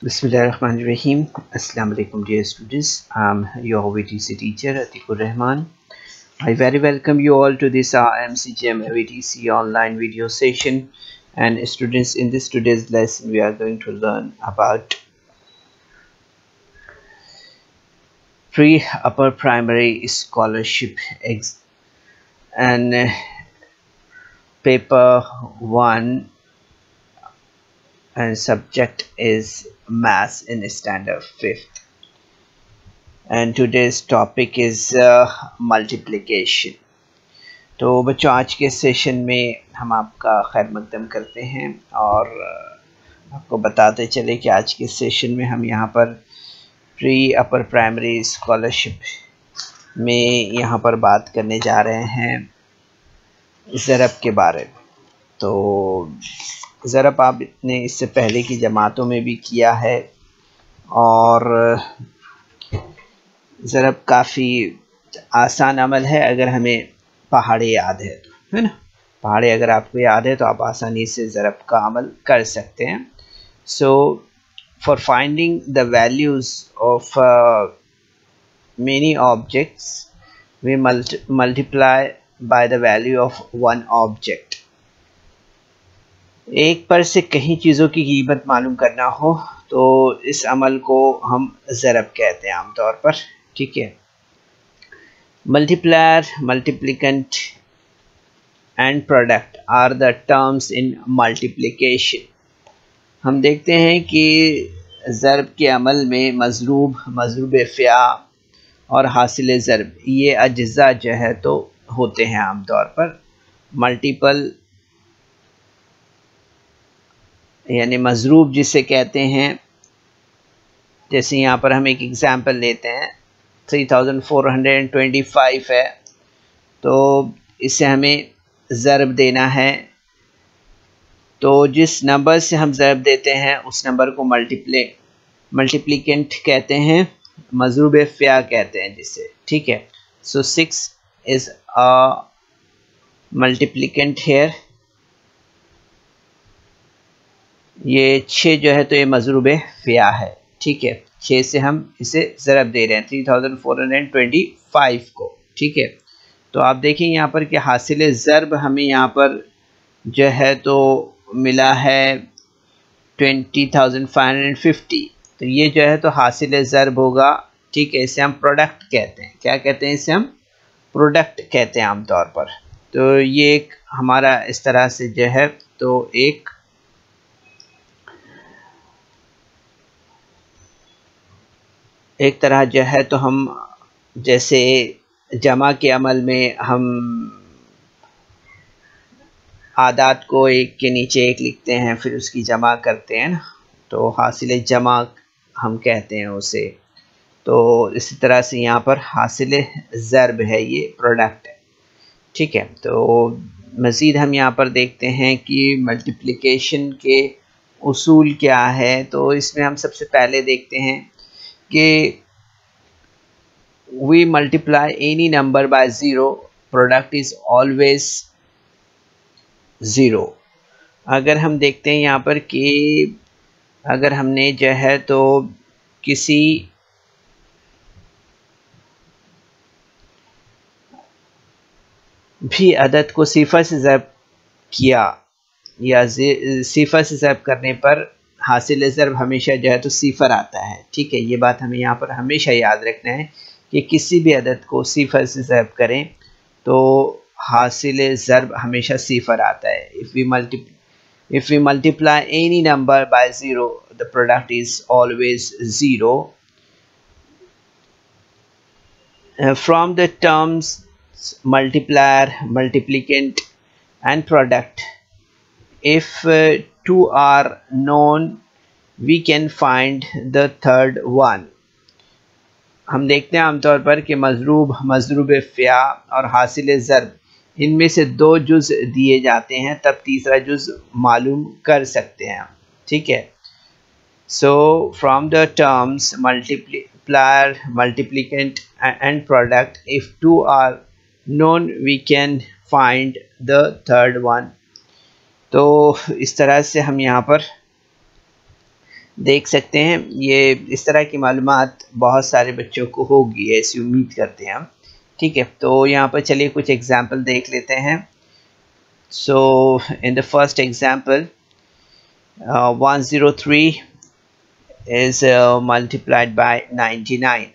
Bismillahirrahmanirrahim. Assalamu alaikum dear students. I'm your VTC teacher Atikur Rahman. I very welcome you all to this MCGM VTC online video session. And students, in this today's lesson we are going to learn about pre-upper primary scholarship and paper 1, and subject is maths in standard 5th, and today's topic is multiplication. तो बच्चों, आज के session में हम आपका खैर मकदम करते हैं और आपको बताते चले कि आज के सेशन में हम यहाँ पर प्री अपर प्राइमरी स्कॉलरशिप में यहाँ पर बात करने जा रहे हैं ज़रब के बारे में। तो ज़रब आपने इससे पहले की जमातों में भी किया है और ज़रब काफ़ी आसान अमल है अगर हमें पहाड़े याद है तो, है ना। पहाड़े अगर आपको याद है तो आप आसानी से ज़रब का अमल कर सकते हैं। So for finding the values of many objects we multiply by the value of one object। एक पर से कहीं चीज़ों की कीमत मालूम करना हो तो इस अमल को हम ज़रब कहते हैं आमतौर पर, ठीक है। Multiplier, multiplicand and product are the terms in multiplication. हम देखते हैं कि ज़रब के अमल में मज़रूब, मज़रूब फ़िया और हासिल ज़रब ये अज्ज़ा जो है तो होते हैं आमतौर पर। मल्टीपल यानी मज़रूब जिसे कहते हैं, जैसे यहाँ पर हम एक एग्ज़ाम्पल लेते हैं 3425 है, तो इसे हमें ज़रब देना है। तो जिस नंबर से हम ज़रब देते हैं उस नंबर को मल्टीप्लिकेंट कहते हैं, मज़रूब फ़िया कहते हैं जिसे, ठीक है। सो 6 इज़ अ मल्टीप्लिकेंट हेयर। ये 6 जो है तो ये मज़रूब फ़िया है, ठीक है। 6 से हम इसे ज़रब दे रहे हैं 3425 को, ठीक है। तो आप देखें यहाँ पर कि हासिल ज़रब हमें यहाँ पर जो है तो मिला है 20,550। तो ये जो है तो हासिल ज़रब होगा, ठीक है। इसे हम प्रोडक्ट कहते हैं। क्या कहते हैं? इसे हम प्रोडक्ट कहते हैं आमतौर पर। तो ये एक हमारा इस तरह से जो है तो एक तरह जो है तो हम जैसे जमा के अमल में हम आदात को एक के नीचे एक लिखते हैं फिर उसकी जमा करते हैं ना, तो हासिल जमा हम कहते हैं उसे। तो इसी तरह से यहाँ पर हासिल ज़रब है, ये प्रोडक्ट है, ठीक है। तो मज़ीद हम यहाँ पर देखते हैं कि मल्टीप्लिकेशन के उसूल क्या है। तो इसमें हम सबसे पहले देखते हैं कि we multiply any number by 0, product is always 0। अगर हम देखते हैं यहाँ पर कि अगर हमने जो है तो किसी भी अदद को सिफर से ज़रब किया या सिफर से ज़रब करने पर हासिल ज़रब हमेशा जो है तो सिफर आता है, ठीक है। ये बात हमें यहाँ पर हमेशा याद रखना है कि किसी भी अदद को सिफर से ज़रब करें तो हासिल ज़रब हमेशा सिफर आता है। If we multiply any number by 0, the product is always 0। From the terms multiplier, multiplicand and product, if two are known we can find the third one। हम देखते हैं आमतौर पर कि मज़रूब, मज़रूब फ़िया और हासिल ज़रब इनमें से 2 जुज़ दिए जाते हैं तब तीसरा जुज़ मालूम कर सकते हैं, ठीक है। So from the terms multiplier, multiplicand and product, if 2 are known we can find the third one. तो इस तरह से हम यहाँ पर देख सकते हैं। ये इस तरह की मालूमात बहुत सारे बच्चों को होगी, ऐसी उम्मीद करते हैं हम। ठीक है, तो यहाँ पर चलिए कुछ एग्जाम्पल देख लेते हैं। So in the first example 103 is multiplied by 99।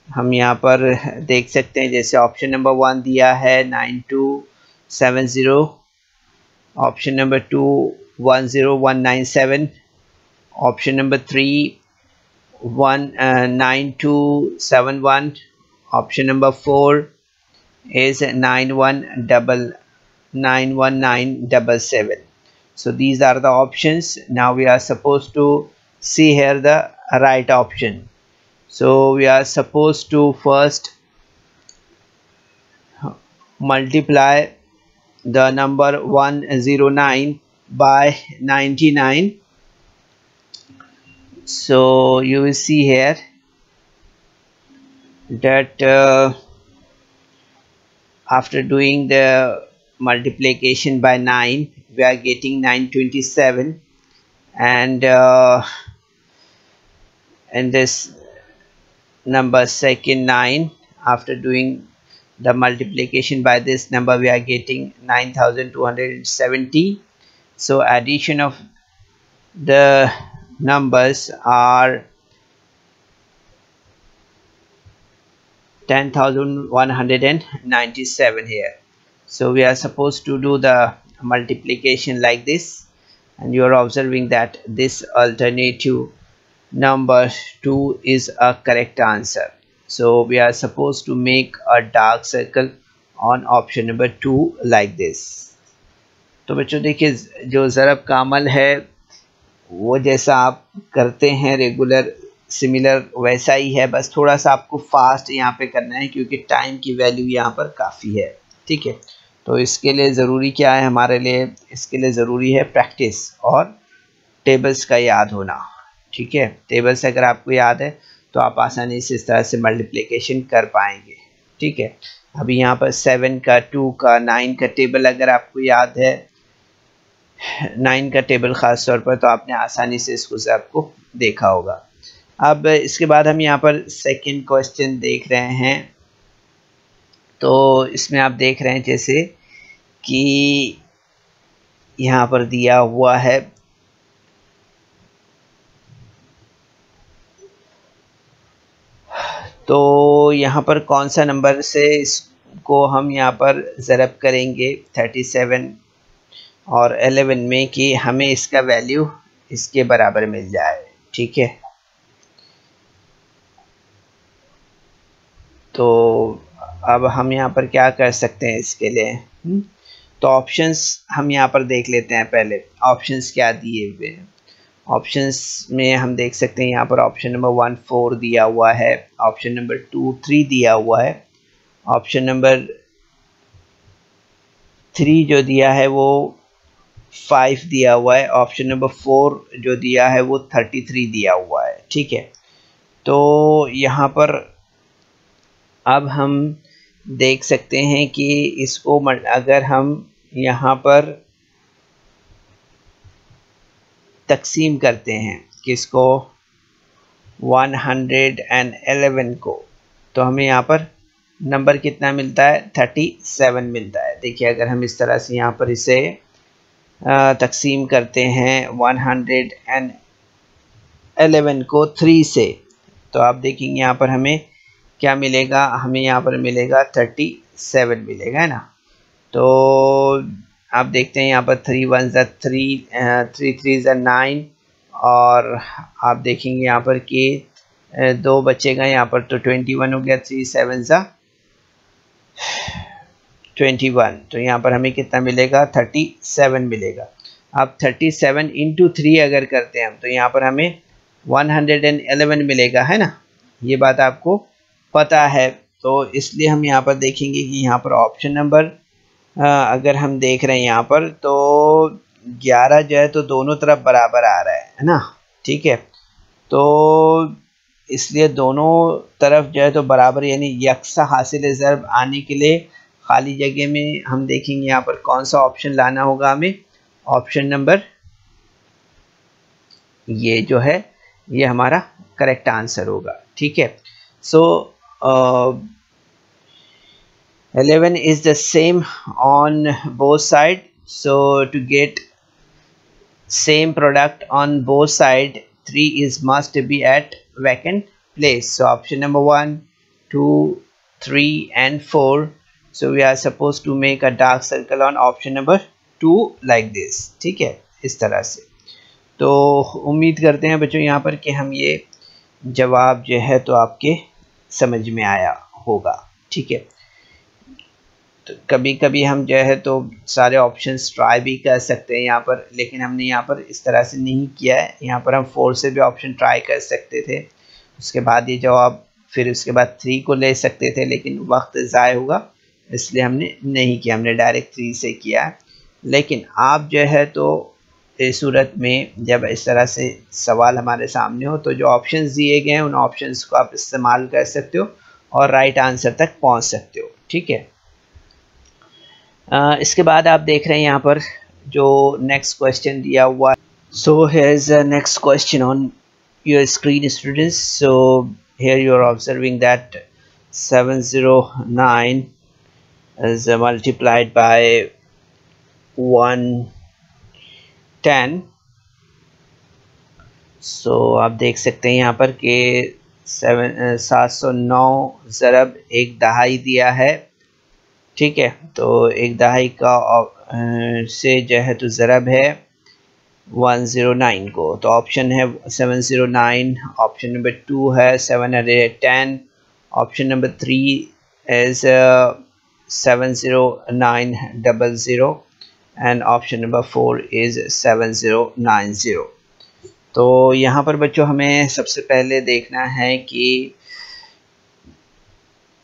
हम यहाँ पर देख सकते हैं, जैसे ऑप्शन नंबर 1 दिया है 9270, option number 2 10197, option number 3 9271, option number 4 is 91977। So these are the options. Now we are supposed to see here the right option. So we are supposed to first multiply the number 109 by 99. So you will see here that after doing the multiplication by 9, we are getting 927, and this number second 9, after doing the multiplication by this number, we are getting 9270. So addition of the numbers are 10,197 here. So we are supposed to do the multiplication like this, and you are observing that this alternative number 2 is a correct answer. So we are supposed to make a dark circle on option number 2 like this. तो बच्चों देखिए, जो ज़रब का अमल है वो जैसा आप करते हैं रेगुलर सिमिलर वैसा ही है, बस थोड़ा सा आपको फास्ट यहाँ पे करना है क्योंकि टाइम की वैल्यू यहाँ पर काफ़ी है। ठीक है, तो इसके लिए ज़रूरी क्या है हमारे लिए, इसके लिए ज़रूरी है प्रैक्टिस और टेबल्स का याद होना। ठीक है, टेबल्स अगर आपको याद है तो आप आसानी से इस तरह से मल्टीप्लिकेशन कर पाएंगे। ठीक है, अभी यहाँ पर 7 का, 2 का, 9 का टेबल अगर आपको याद है, 9 का टेबल ख़ास तौर पर, तो आपने आसानी से इसको ज़रूर को देखा होगा। अब इसके बाद हम यहाँ पर सेकंड क्वेश्चन देख रहे हैं। तो इसमें आप देख रहे हैं जैसे कि यहाँ पर दिया हुआ है तो यहाँ पर कौन सा नंबर से इसको हम यहाँ पर ज़रब करेंगे 37 और 11 में कि हमें इसका वैल्यू इसके बराबर मिल जाए। ठीक है, तो अब हम यहाँ पर क्या कर सकते हैं इसके लिए, तो ऑप्शंस हम यहाँ पर देख लेते हैं। पहले ऑप्शंस क्या दिए हुए हैं, ऑप्शंस में हम देख सकते हैं यहाँ पर ऑप्शन नंबर 1 4 दिया हुआ है, ऑप्शन नंबर 2 3 दिया हुआ है, ऑप्शन नंबर 3 जो दिया है वो 5 दिया हुआ है, ऑप्शन नंबर 4 जो दिया है वो 33 दिया हुआ है। ठीक है, तो यहाँ पर अब हम देख सकते हैं कि इसको अगर हम यहाँ पर तकसीम करते हैं किसको, 111 को, तो हमें यहाँ पर नंबर कितना मिलता है, 37 मिलता है। देखिए अगर हम इस तरह से यहाँ पर इसे तकसीम करते हैं 111 को 3 से, तो आप देखेंगे यहाँ पर हमें क्या मिलेगा, हमें यहाँ पर मिलेगा 37 मिलेगा, है ना। तो आप देखते हैं यहाँ पर 3 1 3, 3 3 9, और आप देखेंगे यहाँ पर कि 2 बचेगा यहाँ पर, तो 21 हो गया, 3 7 21, तो यहाँ पर हमें कितना मिलेगा, 37 मिलेगा। अब 37 इंटू 3 अगर करते हैं हम, तो यहाँ पर हमें 111 मिलेगा, है ना। ये बात आपको पता है, तो इसलिए हम यहाँ पर देखेंगे कि यहाँ पर ऑप्शन नंबर अगर हम देख रहे हैं यहाँ पर, तो 11 जो है तो दोनों तरफ बराबर आ रहा है ना। ठीक है, तो इसलिए दोनों तरफ जो है तो बराबर यानी यकसा हासिल ज़रब आने के लिए खाली जगह में हम देखेंगे यहाँ पर कौन सा ऑप्शन लाना होगा हमें, ऑप्शन नंबर ये जो है ये हमारा करेक्ट आंसर होगा। ठीक है, सो 11 is the same on both side, so to get same product on both side 3 is must be at vacant place. So option number 1, 2, 3 and 4. So we are supposed to make a dark circle on option number 2 like this. ठीक है, इस तरह से। तो उम्मीद करते हैं बच्चों यहाँ पर कि हम ये जवाब जो है तो आपके समझ में आया होगा। ठीक है, तो कभी कभी हम जो है तो सारे ऑप्शंस ट्राई भी कर सकते हैं यहाँ पर, लेकिन हमने यहाँ पर इस तरह से नहीं किया है। यहाँ पर हम 4 से भी ऑप्शन ट्राई कर सकते थे, उसके बाद ये जवाब, फिर उसके बाद 3 को ले सकते थे, लेकिन वक्त ज़ाय होगा इसलिए हमने नहीं किया, हमने डायरेक्ट 3 से किया है। लेकिन आप जो है तो इस सूरत में जब इस तरह से सवाल हमारे सामने हो तो जो ऑप्शंस दिए गए हैं उन ऑप्शंस को आप इस्तेमाल कर सकते हो और राइट आंसर तक पहुँच सकते हो। ठीक है, इसके बाद आप देख रहे हैं यहाँ पर जो नेक्स्ट क्वेश्चन दिया हुआ। So here is a next question on your screen students. So here you are observing that 709 is multiplied by 110। सो आप देख सकते हैं यहाँ पर कि 709 ज़रब एक दहाई दिया है। ठीक है, तो एक दहाई का से जो है तो ज़रब है 109 को, तो ऑप्शन है 709, ऑप्शन नंबर 2 है 710, option number 3 is 70900 and option number 4 is 7090। तो यहाँ पर बच्चों हमें सबसे पहले देखना है कि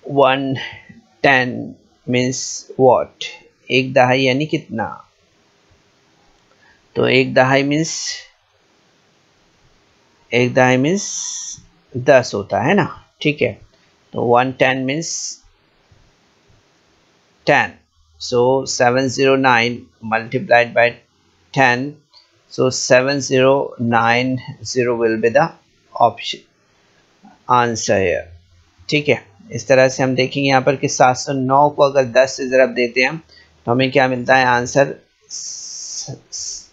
110 मीन्स व्हाट, एक दहाई यानी कितना। तो एक दहाई मीन्स 10 होता है ना। ठीक है, तो 110 means 10। So 709 multiplied by 10, so 7090 will be the option answer here। ठीक है, इस तरह से हम देखेंगे यहाँ पर कि 709 को अगर 10 से ज़रब देते हैं तो हमें क्या मिलता है आंसर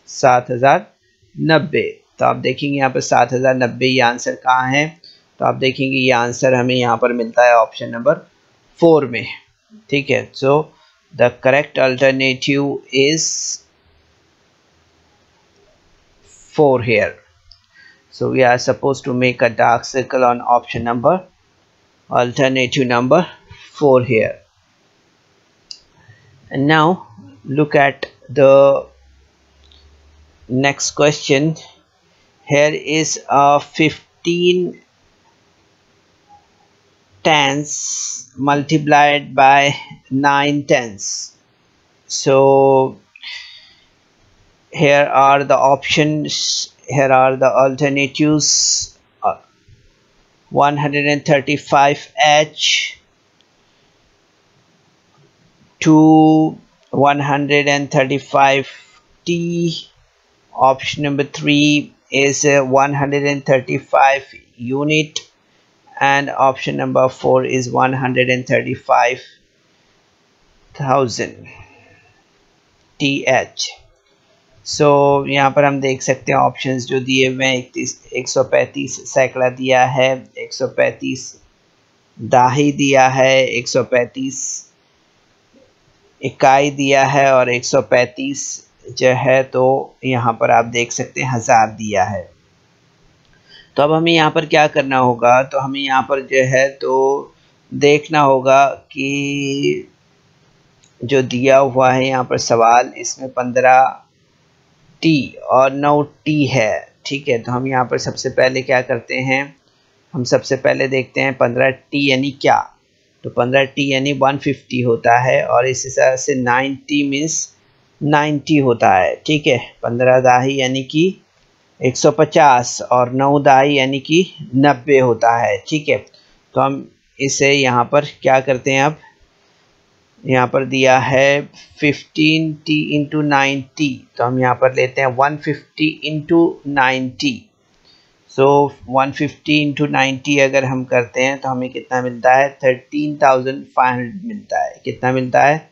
7090। तो आप देखेंगे यहाँ पर 7090 ये आंसर कहाँ है, तो आप देखेंगे ये आंसर हमें यहाँ पर मिलता है ऑप्शन नंबर 4 में। ठीक है, so the correct alternative is 4 here। So we are supposed to make a dark circle on option number, alternative number 4 here। And now look at the next question. Here is a 15 tens multiplied by 9 tens। So here are the options, here are the alternatives, 135h to 135t, option number 3 is 135 unit, and option number 4 is 135,000 th। सो यहाँ पर हम देख सकते हैं options जो दिए हुए हैं, 135 सैकड़ा दिया है, 135 दाही दिया है, 135 इकाई दिया है और 135 जो है तो यहाँ पर आप देख सकते हैं 1000 दिया है। तो अब हमें यहाँ पर क्या करना होगा, तो हमें यहाँ पर जो है तो देखना होगा कि जो दिया हुआ है यहाँ पर सवाल, इसमें 15t और 9t है। ठीक है, तो हम यहाँ पर सबसे पहले क्या करते हैं, हम सबसे पहले देखते हैं 15t यानी क्या। तो 15t यानी 150 होता है और इस हिसाब से 9t मीन्स 90 होता है। ठीक है, 15 दाही यानी कि 150 और 9 दाही यानी कि 90 होता है। ठीक है, तो हम इसे यहाँ पर क्या करते हैं, अब यहाँ पर दिया है 15t इंटू 90, तो हम यहाँ पर लेते हैं 150 इंटू 90। सो 150 इंटू 90 अगर हम करते हैं तो हमें कितना मिलता है, 13,500 मिलता है। कितना मिलता है,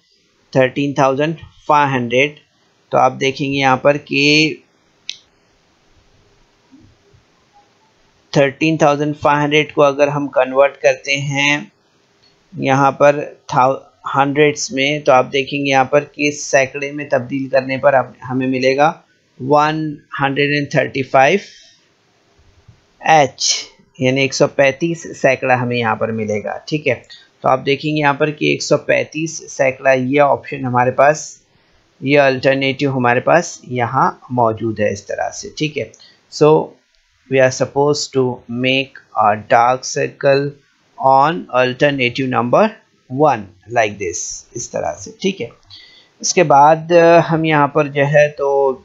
13,500। तो आप देखेंगे यहाँ पर कि 13,500 को अगर हम कन्वर्ट करते हैं यहाँ पर हंड्रेड्स में, तो आप देखेंगे यहाँ पर कि सैकड़े में तब्दील करने पर हमें मिलेगा 135 H, यानी 135 सैकड़ा हमें यहाँ पर मिलेगा। ठीक है, तो आप देखेंगे यहाँ पर कि 135 सैकड़ा ये ऑप्शन हमारे पास, ये अल्टरनेटिव हमारे पास यहाँ मौजूद है इस तरह से। ठीक है, so we are suppose to make a dark circle on alternative number 1 like this, इस तरह से। ठीक है, इसके बाद हम यहाँ पर जो है तो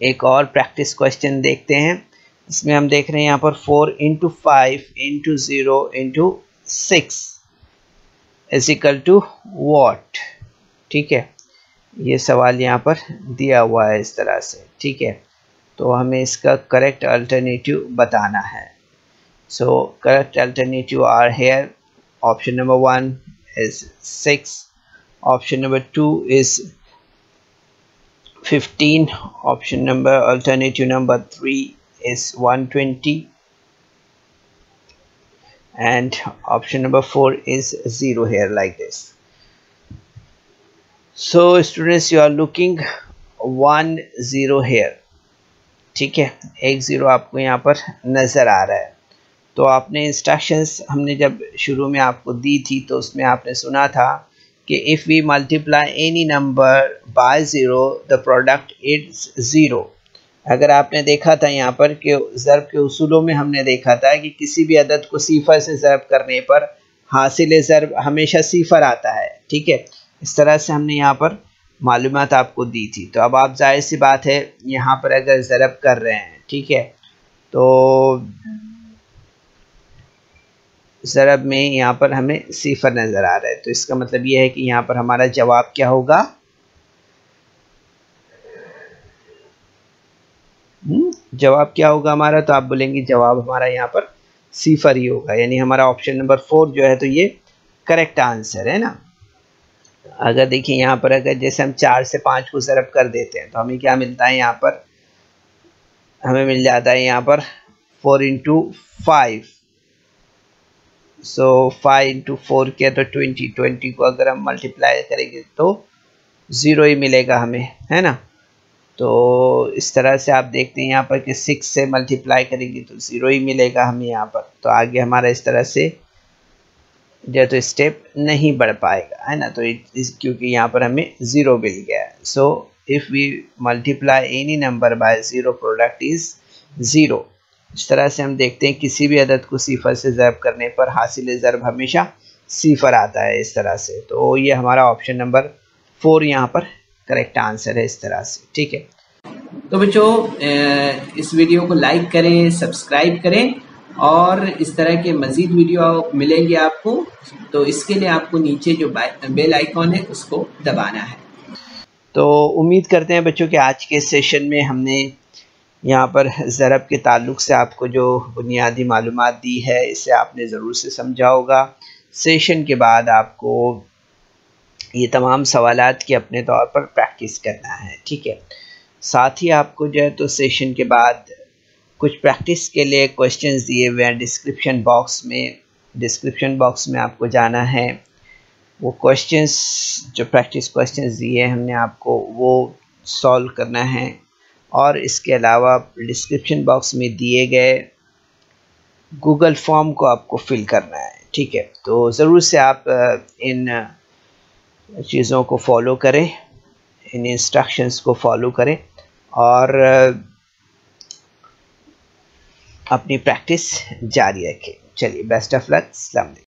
एक और प्रैक्टिस क्वेश्चन देखते हैं। इसमें हम देख रहे हैं यहाँ पर 4 into 5 into 0 into 6 is equal to what. ठीक है, ये सवाल यहाँ पर दिया हुआ है इस तरह से। ठीक है, तो हमें इसका करेक्ट अल्टरनेटिव बताना है। So correct alternative are here. Option number 1 is 6, option number 2 is 15, option number alternative number 3 is 120, and option number 4 is 0 here like this. So students, you are looking 1 0 here. ठीक है, 1 0 आपको यहाँ पर नज़र आ रहा है। तो आपने इंस्ट्रक्शंस हमने जब शुरू में आपको दी थी तो उसमें आपने सुना था कि if we multiply any number by 0 the product is 0। अगर आपने देखा था यहाँ पर कि ज़र्ब के उसूलों में हमने देखा था कि किसी भी अदद को सिफर से ज़र्ब करने पर हासिल ज़र्ब हमेशा सिफर आता है। ठीक है, इस तरह से हमने यहाँ पर मालूमात आपको दी थी। तो अब आप जाहिर सी बात है यहाँ पर अगर ज़र्ब कर रहे हैं, ठीक है, तो ज़रब में यहाँ पर हमें सिफर नज़र आ रहा है। तो इसका मतलब ये है कि यहाँ पर हमारा जवाब क्या होगा, जवाब क्या होगा हमारा, तो आप बोलेंगे जवाब हमारा यहाँ पर सिफर ही होगा। यानी हमारा ऑप्शन नंबर 4 जो है तो ये करेक्ट आंसर है ना। अगर देखिए यहाँ पर अगर जैसे हम 4 से 5 को ज़रब कर देते हैं तो हमें क्या मिलता है, यहाँ पर हमें मिल जाता है यहाँ पर 4 इंटू 5। सो 5 इंटू 4 किया तो 20 को अगर हम मल्टीप्लाई करेंगे तो 0 ही मिलेगा हमें, है ना। तो इस तरह से आप देखते हैं यहाँ पर कि 6 से मल्टीप्लाई करेंगे तो 0 ही मिलेगा हमें यहाँ पर। तो आगे हमारा इस तरह से जो तो स्टेप नहीं बढ़ पाएगा, है ना। तो क्योंकि यहाँ पर हमें 0 मिल गया है। So if we multiply any number by 0 product is 0। इस तरह से हम देखते हैं किसी भी अदद को सिफर से ज़र्ब करने पर हासिल ज़र्ब हमेशा सिफर आता है इस तरह से। तो ये हमारा ऑप्शन नंबर 4 यहाँ पर करेक्ट आंसर है इस तरह से। ठीक है, तो बच्चों इस वीडियो को लाइक करें, सब्सक्राइब करें और इस तरह के मज़ीद वीडियो मिलेंगे आपको। तो इसके लिए आपको नीचे जो बेल आइकॉन है उसको दबाना है। तो उम्मीद करते हैं बच्चों कि आज के सेशन में हमने यहाँ पर ज़रब के ताल्लुक़ से आपको जो बुनियादी मालूमात दी है इसे आपने ज़रूर से समझा होगा। सेशन के बाद आपको ये तमाम सवालात की अपने तौर पर प्रैक्टिस करना है। ठीक है, साथ ही आपको जो है तो सेशन के बाद कुछ प्रैक्टिस के लिए क्वेश्चंस दिए हुए हैं डिस्क्रिप्शन बॉक्स में आपको जाना है। वो क्वेश्चंस जो प्रैक्टिस क्वेश्चंस दिए हमने आपको वो सॉल्व करना है और इसके अलावा डिस्क्रिप्शन बॉक्स में दिए गए गूगल फॉर्म को आपको फिल करना है। ठीक है, तो ज़रूर से आप इन चीज़ों को फॉलो करें, इन इंस्ट्रक्शंस को फॉलो करें और अपनी प्रैक्टिस जारी रखें। चलिए, बेस्ट ऑफ लक। अस्सलाम वालेकुम।